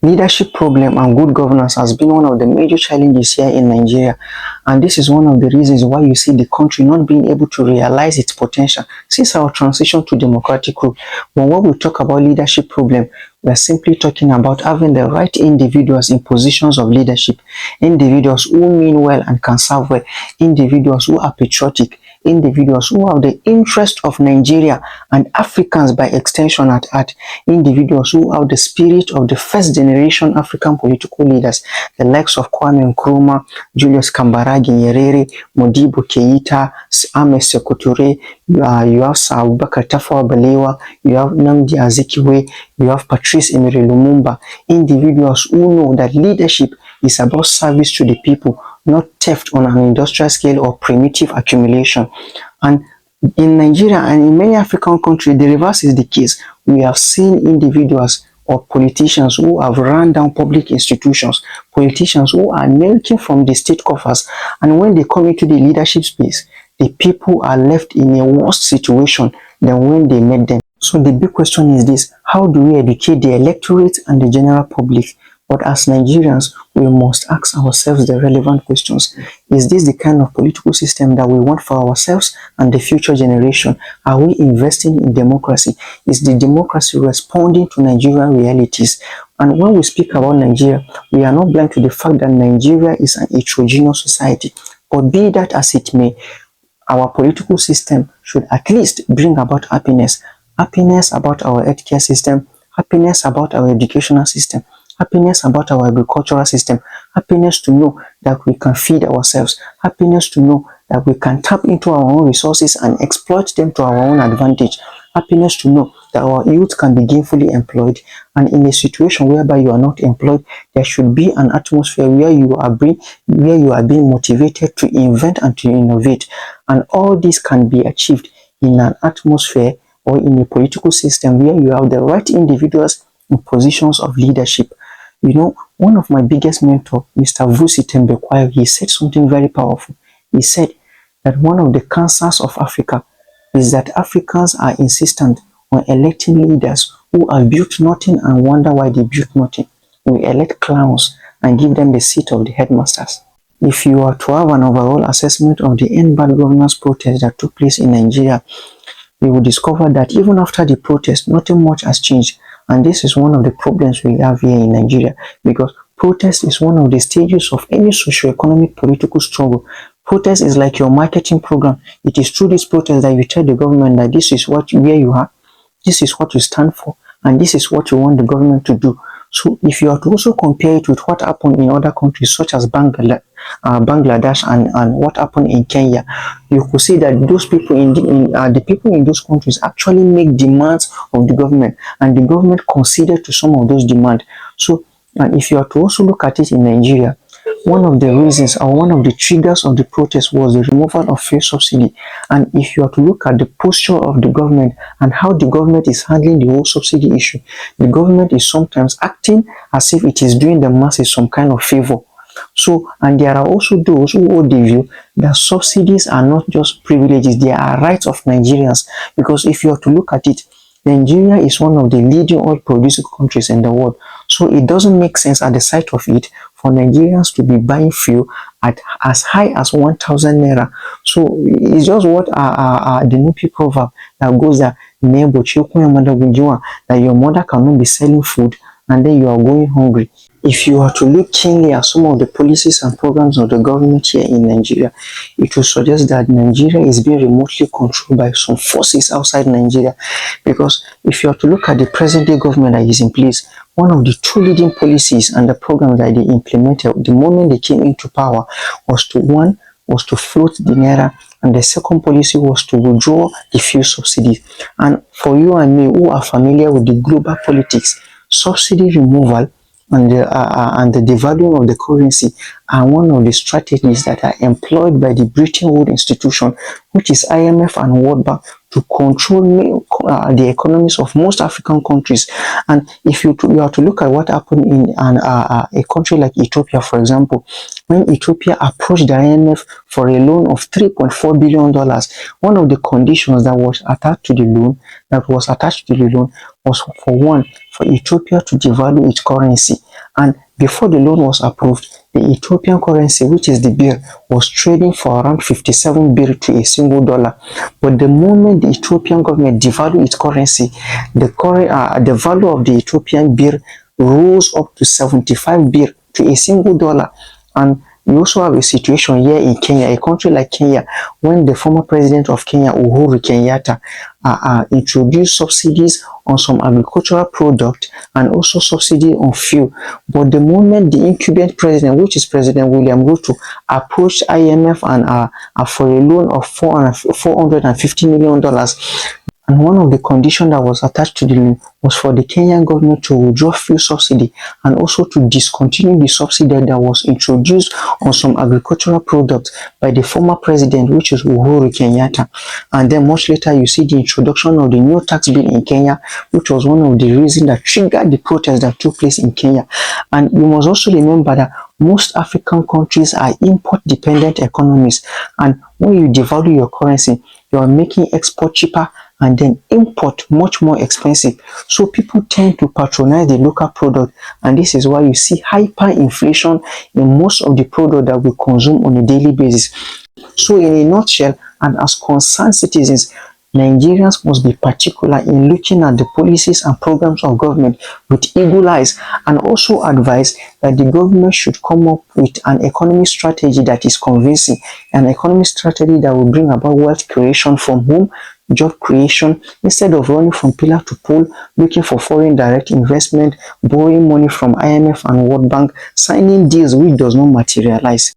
Leadership problem and good governance has been one of the major challenges here in Nigeria, and this is one of the reasons why you see the country not being able to realize its potential since our transition to democratic rule. But when we talk about leadership problem, we are simply talking about having the right individuals in positions of leadership, individuals who mean well and can serve well, individuals who are patriotic, individuals who have the interest of Nigeria and Africans by extension at heart, individuals who have the spirit of the first generation African political leaders, the likes of Kwame Nkrumah, Julius Kambarage Nyerere, Modibo Keita, Ahmed Sekou Toure, you have Sir Abubakar Tafawa Balewa, you have Nnamdi Azikiwe, you have Patrice Emery Lumumba, individuals who know that leadership is about service to the people, not theft on an industrial scale or primitive accumulation. And in Nigeria and in many African countries, the reverse is the case. We have seen individuals or politicians who have run down public institutions, politicians who are milking from the state coffers, and when they come into the leadership space, the people are left in a worse situation than when they met them. So the big question is this: how do we educate the electorate and the general public? But as Nigerians, we must ask ourselves the relevant questions. Is this the kind of political system that we want for ourselves and the future generation? Are we investing in democracy? Is the democracy responding to Nigerian realities? And when we speak about Nigeria, we are not blind to the fact that Nigeria is an heterogeneous society. But be that as it may, our political system should at least bring about happiness. Happiness about our healthcare system, happiness about our educational system, happiness about our agricultural system, happiness to know that we can feed ourselves, happiness to know that we can tap into our own resources and exploit them to our own advantage, happiness to know that our youth can be gainfully employed, and in a situation whereby you are not employed, there should be an atmosphere where you are being motivated to invent and to innovate. And all this can be achieved in an atmosphere or in a political system where you have the right individuals in positions of leadership. You know, one of my biggest mentors, Mr. Vusi Tembekwayo, he said something very powerful. He said that one of the cancers of Africa is that Africans are insistent on electing leaders who have built nothing and wonder why they built nothing. We elect clowns and give them the seat of the headmasters. If you are to have an overall assessment of the end bad governance protest that took place in Nigeria, you will discover that even after the protest, nothing much has changed. And this is one of the problems we have here in Nigeria, because protest is one of the stages of any socio-economic political struggle. Protest is like your marketing program. It is through this protest that you tell the government that this is where you are, this is what you stand for, and this is what you want the government to do. So if you are to also compare it with what happened in other countries such as Bangladesh and what happened in Kenya, you could see that those people the people in those countries actually make demands of the government, and the government conceded to some of those demands. So, and if you are to also look at it in Nigeria, one of the reasons or one of the triggers of the protest was the removal of fuel subsidy. And if you are to look at the posture of the government and how the government is handling the whole subsidy issue, the government is sometimes acting as if it is doing the masses some kind of favor. So, and there are also those who hold the view that subsidies are not just privileges, they are rights of Nigerians. Because if you are to look at it, Nigeria is one of the leading oil producing countries in the world. So it doesn't make sense at the sight of it for Nigerians to be buying fuel at as high as 1,000 naira. So it's just what the Nupi proverb that goes that your mother cannot be selling food and then you are going hungry. If you are to look keenly at some of the policies and programs of the government here in Nigeria, it will suggest that Nigeria is being remotely controlled by some forces outside Nigeria. Because if you are to look at the present-day government that is in place, one of the two leading policies and the programs that they implemented the moment they came into power was to float the naira, and the second policy was to withdraw the fuel subsidies. And for you and me who are familiar with the global politics, subsidy removal and the devaluing of the currency are one of the strategies that are employed by the Bretton Woods institution, which is IMF and World Bank, to control the economies of most African countries. And if you are to look at what happened in a country like Ethiopia, for example, when Ethiopia approached the IMF for a loan of $3.4 billion, one of the conditions that was attached to the loan was for one, for Ethiopia to devalue its currency. And before the loan was approved, the Ethiopian currency, which is the birr, was trading for around 57 birr to a single dollar. But the moment the Ethiopian government devalued its currency, the value of the Ethiopian birr rose up to 75 birr to a single dollar. And we also have a situation here in Kenya, a country like Kenya, when the former president of Kenya, Uhuru Kenyatta, introduced subsidies on some agricultural product and also subsidy on fuel. But the moment the incumbent president, which is President William Ruto, approached IMF and for a loan of $450 million, and one of the conditions that was attached to the loan was for the Kenyan government to withdraw fuel subsidy and also to discontinue the subsidy that was introduced on some agricultural products by the former president, which is Uhuru Kenyatta. And then much later, you see the introduction of the new tax bill in Kenya, which was one of the reasons that triggered the protests that took place in Kenya. And you must also remember that most African countries are import-dependent economies. And when you devalue your currency, you are making export cheaper and then import much more expensive. So people tend to patronize the local product, and this is why you see hyperinflation in most of the product that we consume on a daily basis. So in a nutshell, and as concerned citizens, Nigerians must be particular in looking at the policies and programs of government with eagle eyes, and also advise that the government should come up with an economic strategy that is convincing, an economic strategy that will bring about wealth creation from home, job creation, instead of running from pillar to pole, looking for foreign direct investment, borrowing money from IMF and World Bank, signing deals which does not materialize.